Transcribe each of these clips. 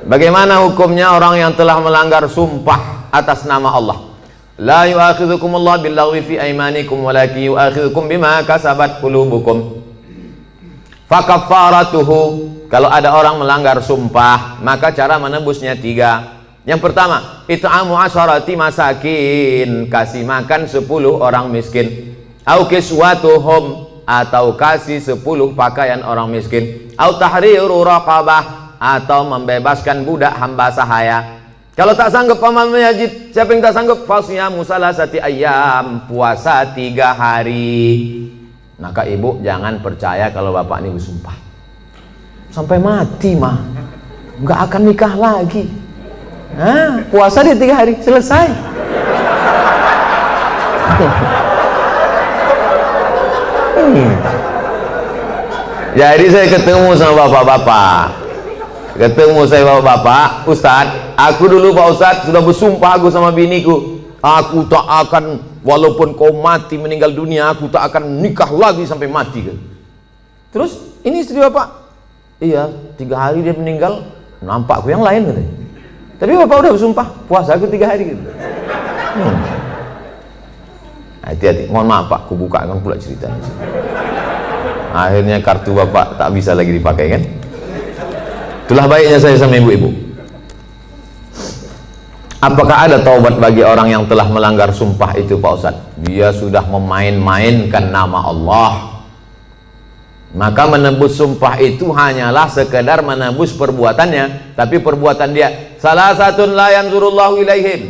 Bagaimana hukumnya orang yang telah melanggar sumpah atas nama Allah? La yu'akhidhukumullahu billaghwi fi aymanikum walakin yu'akhidhukum bima kasabat qulubukum. Fakaffaratuhu, kalau ada orang melanggar sumpah, maka cara menebusnya 3. Yang pertama, it'amu asyarati masakin, kasih makan 10 orang miskin. Au kiswatuhum, atau kasih 10 pakaian orang miskin. Au tahriru raqabah, atau membebaskan budak hamba sahaya. Kalau tak sanggup faman yajid, siapa yang tak sanggup, fasyamu salasati ayyam, puasa 3 hari. Maka ibu jangan percaya kalau bapak ini bersumpah sampai mati mah nggak akan nikah lagi. Nah, puasa dia 3 hari selesai. Jadi saya ketemu sama bapak-bapak, bapak-bapak, Ustadz, aku dulu Pak Ustadz sudah bersumpah aku sama biniku, aku tak akan, walaupun kau mati meninggal dunia, aku tak akan nikah lagi sampai mati. Terus ini istri bapak, iya 3 hari dia meninggal, nampak aku yang lain katanya. Tapi bapak udah bersumpah, puasa aku 3 hari gitu. Hati-hati, mohon maaf Pak, aku bukakan pula ceritanya. Akhirnya kartu bapak tak bisa lagi dipakai kan. Itulah baiknya saya sama ibu-ibu. Apakah ada taubat bagi orang yang telah melanggar sumpah itu Pak Ustadz? Dia sudah memain-mainkan nama Allah, maka menebus sumpah itu hanyalah sekedar menebus perbuatannya. Tapi perbuatan dia, salah satu la yanzurullahu ilaihim,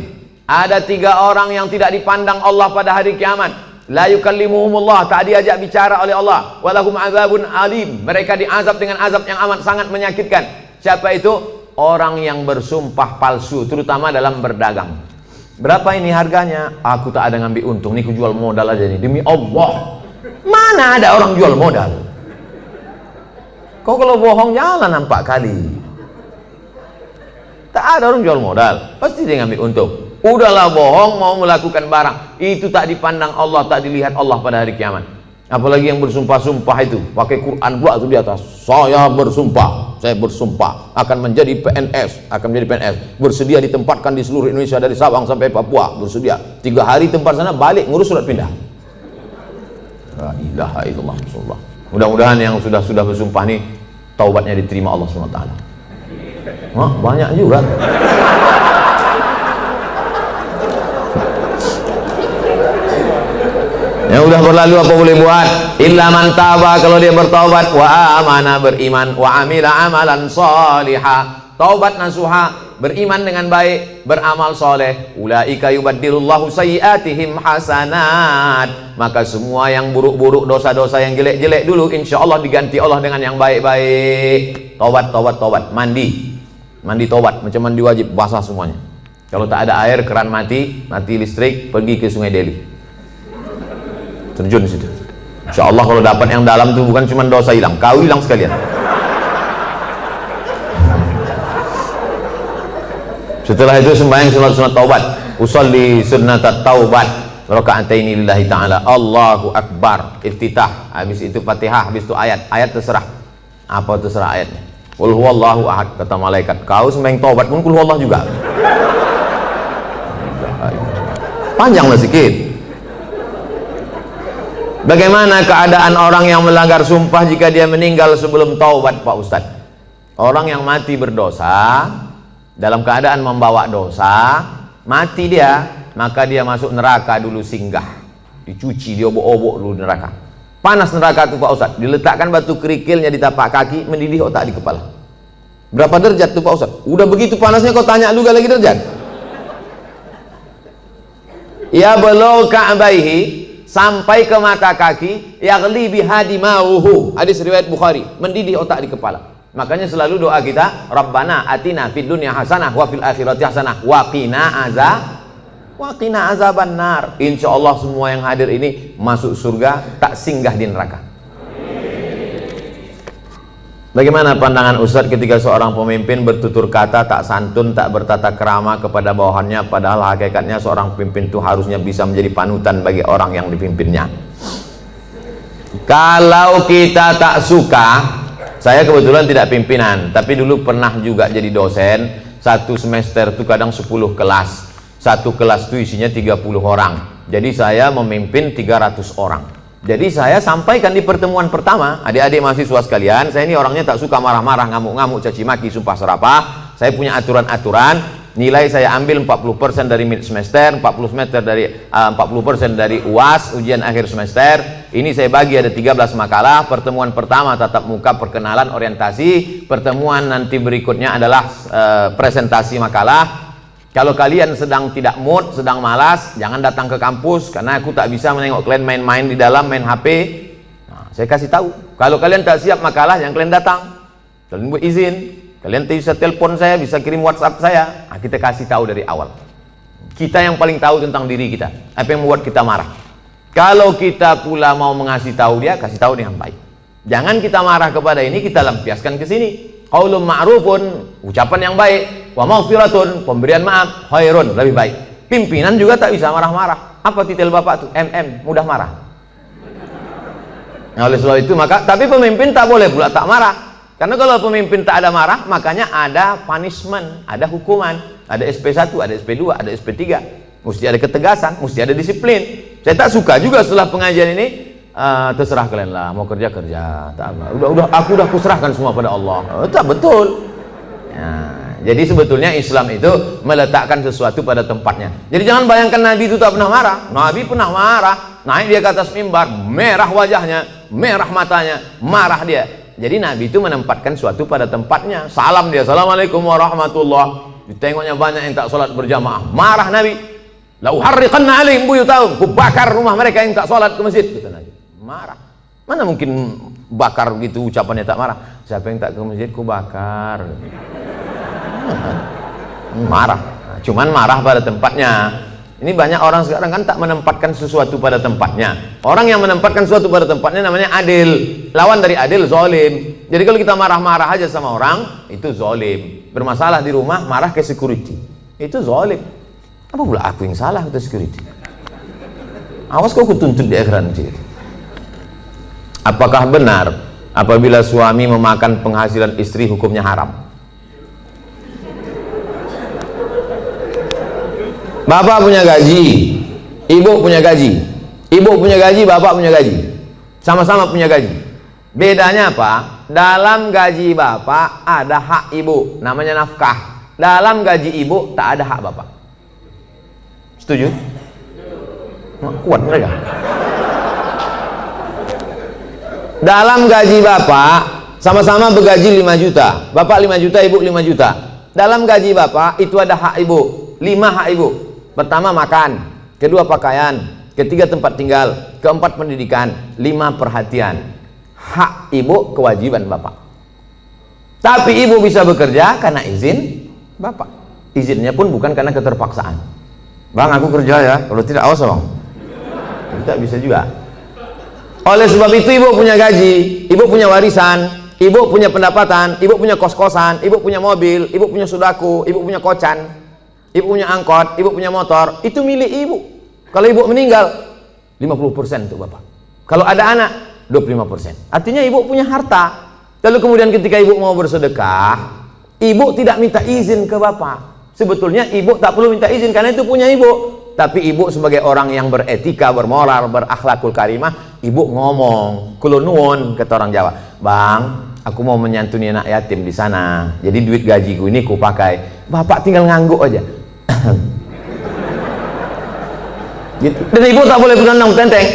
ada 3 orang yang tidak dipandang Allah pada hari kiamat. La yukallimuhumullah, tak diajak bicara oleh Allah. Walahum azabun alim, mereka diazab dengan azab yang amat sangat menyakitkan. Siapa itu? Orang yang bersumpah palsu, terutama dalam berdagang. Berapa ini harganya? Aku tak ada ngambil untung, ini ku jual modal aja nih, demi Allah. Mana ada orang jual modal? Kau kalau bohong jalan nampak kali. Tak ada orang jual modal, pasti dia ngambil untung. Udahlah bohong, mau melakukan barang itu tak dipandang Allah, tak dilihat Allah pada hari kiamat. Apalagi yang bersumpah-sumpah itu pakai Quran pula tuh di atas. Saya bersumpah akan menjadi PNS, bersedia ditempatkan di seluruh Indonesia dari Sabang sampai Papua, bersedia 3 hari tempat sana, balik ngurus surat pindah. La ilaha illallah. Mudah-mudahan yang sudah bersumpah nih taubatnya diterima Allah SWT. Banyak juga. Yang udah berlalu apa boleh buat? Illa man taba, kalau dia bertaubat, wa amana, beriman, wa amila amalan salihah, taubat nasuha, beriman dengan baik, beramal soleh. Ulaika yubaddilullahu sayyiatihim hasanat, maka semua yang buruk-buruk, dosa-dosa yang jelek-jelek dulu, insya Allah diganti Allah dengan yang baik-baik. Taubat, mandi taubat, macam mandi wajib, basah semuanya. Kalau tak ada air, keran mati listrik, pergi ke Sungai Deli, terjun di situ. Insya Allah kalau dapat yang dalam itu bukan cuma dosa hilang, kau hilang sekalian. Setelah itu sembahyang sunat taubat, usolli sunnatat taubat, raka'ataini lillahi ta'ala, Allahu Akbar, iftitah, habis itu Fatihah, habis itu ayat terserah. Apa terserah ayatnya? Qul huwallahu ahad, kata malaikat. Kau sembahyang taubat pun qul huwallahu juga. Panjanglah sedikit. Bagaimana keadaan orang yang melanggar sumpah jika dia meninggal sebelum taubat Pak Ustadz? Orang yang mati berdosa, dalam keadaan membawa dosa, mati dia, maka dia masuk neraka dulu, singgah, dicuci, diobok-obok dulu neraka. Panas neraka itu Pak Ustadz, diletakkan batu kerikilnya di tapak kaki, mendidih otak di kepala. Berapa derajat tuh Pak Ustadz? Udah begitu panasnya kau tanya juga lagi derajat? Ya belum ka'baihi, sampai ke mata kaki, yaghli bihadi mauhu, hadis riwayat Bukhari, mendidih otak di kepala. Makanya selalu doa kita, Rabbana atina fid dunya hasanah wa fil akhirati hasanah wa qina azaban nar. Insya Allah semua yang hadir ini masuk surga, tak singgah di neraka. Bagaimana pandangan Ustadz ketika seorang pemimpin bertutur kata tak santun, tak bertata krama kepada bawahannya, padahal hakikatnya seorang pemimpin itu harusnya bisa menjadi panutan bagi orang yang dipimpinnya. Kalau kita tak suka Saya kebetulan tidak pimpinan, tapi dulu pernah juga jadi dosen. Satu semester itu kadang 10 kelas. Satu kelas itu isinya 30 orang. Jadi saya memimpin 300 orang. Jadi saya sampaikan di pertemuan pertama, adik-adik mahasiswa sekalian, saya ini orangnya tak suka marah-marah, ngamuk-ngamuk, caci maki, sumpah serapah. Saya punya aturan-aturan, nilai saya ambil 40% dari mid semester, 40% dari UAS, ujian akhir semester. Ini saya bagi ada 13 makalah. Pertemuan pertama tatap muka, perkenalan, orientasi. Pertemuan nanti berikutnya adalah presentasi makalah. Kalau kalian sedang tidak mood, sedang malas, jangan datang ke kampus, karena aku tak bisa menengok kalian main-main di dalam, main HP. Nah, saya kasih tahu, kalau kalian tak siap makalah, jangan kalian datang. Kalian buat izin, kalian bisa telepon saya, bisa kirim WhatsApp saya. Nah, kita kasih tahu dari awal. Kita yang paling tahu tentang diri kita, apa yang membuat kita marah. Kalau kita pula mau mengasih tahu dia, kasih tahu dengan baik. Jangan kita marah kepada ini, kita lampiaskan ke sini. Qaulun ma'rufun, ucapan yang baik, wa maghfiratun, pemberian maaf, khairun, lebih baik. Pimpinan juga tak bisa marah-marah. Apa titel bapak tuh? Mudah marah. Nah, oleh sebab itu maka, tapi pemimpin tak boleh pula tak marah. Karena kalau pemimpin tak ada marah, makanya ada punishment, ada hukuman, ada SP1, ada SP2, ada SP3. Mesti ada ketegasan, mesti ada disiplin. Saya tak suka juga setelah pengajian ini, terserah kalian lah, mau kerja kerja, tak apa. Aku udah kuserahkan semua pada Allah. Tak betul. Nah, jadi sebetulnya Islam itu meletakkan sesuatu pada tempatnya. Jadi jangan bayangkan Nabi itu tak pernah marah. Nabi pernah marah. Naik dia ke atas mimbar, merah wajahnya, merah matanya, marah dia. Jadi Nabi itu menempatkan sesuatu pada tempatnya. Salam dia, assalamualaikum warahmatullah. Ditengoknya banyak yang tak sholat berjamaah, marah Nabi. La uharriqanna alaihim buyutahum, ku bakar rumah mereka yang tak sholat ke masjid, kata Nabi. Marah. Mana mungkin bakar gitu ucapannya tak marah. Siapa yang tak ke masjid ku bakar. Marah. Nah, cuman marah pada tempatnya. Ini banyak orang sekarang kan tak menempatkan sesuatu pada tempatnya. Orang yang menempatkan sesuatu pada tempatnya namanya adil. Lawan dari adil zalim. Jadi kalau kita marah-marah aja sama orang, itu zalim. Bermasalah di rumah, marah ke security, itu zalim. Apa pula aku yang salah ke security? Awas kau kutuntut di akhirat nanti. Apakah benar apabila suami memakan penghasilan istri hukumnya haram? Bapak punya gaji, ibu punya gaji. Ibu punya gaji, bapak punya gaji. Sama-sama punya gaji. Bedanya apa? Dalam gaji bapak ada hak ibu, namanya nafkah. Dalam gaji ibu tak ada hak bapak. Setuju? Kuat mereka. Dalam gaji bapak sama-sama bergaji 5 juta. Bapak 5 juta, ibu 5 juta. Dalam gaji bapak itu ada hak ibu, 5 hak ibu. Pertama makan, kedua pakaian, ketiga tempat tinggal, keempat pendidikan, 5 perhatian. Hak ibu, kewajiban bapak. Tapi ibu bisa bekerja karena izin bapak. Izinnya pun bukan karena keterpaksaan. Bang, aku kerja ya, kalau tidak awas bang. Kita bisa juga. Oleh sebab itu ibu punya gaji, ibu punya warisan, ibu punya pendapatan, ibu punya kos-kosan, ibu punya mobil, ibu punya sudaku, ibu punya kocan, ibu punya angkot, ibu punya motor, itu milik ibu. Kalau ibu meninggal 50% untuk bapak. Kalau ada anak 25%. Artinya ibu punya harta. Lalu kemudian ketika ibu mau bersedekah, ibu tidak minta izin ke bapak. Sebetulnya ibu tak perlu minta izin karena itu punya ibu. Tapi ibu sebagai orang yang beretika, bermoral, berakhlakul karimah, ibu ngomong, kulo nuwun, kata orang Jawa, bang, aku mau menyantuni anak yatim di sana. Jadi duit gajiku ini ku pakai. Bapak tinggal ngangguk aja. Dan ibu tak boleh bertandang tenteng.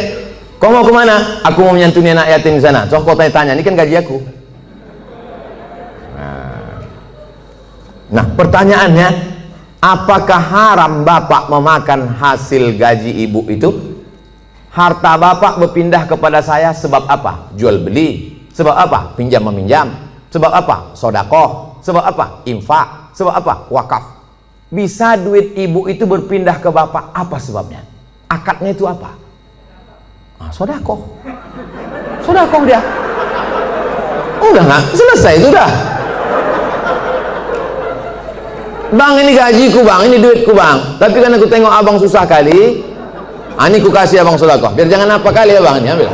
Kau mau kemana? Aku mau menyantuni anak yatim di sana. Coba kau tanya, ini kan gaji aku. Nah, pertanyaannya, apakah haram bapak memakan hasil gaji ibu itu? Harta bapak berpindah kepada saya sebab apa? Jual beli. Sebab apa? Pinjam meminjam. Sebab apa? Sodakoh. Sebab apa? Infak. Sebab apa? Wakaf. Bisa duit ibu itu berpindah ke bapak, apa sebabnya? Akadnya itu apa? Sodakoh. Sodakoh dia. Udah nggak? Selesai itu udah. Bang, ini gajiku bang, ini duitku bang. Tapi kan aku tengok abang susah kali, ini ku kasih abang sodakoh. Biar jangan apa kali ya bang, ini ambil.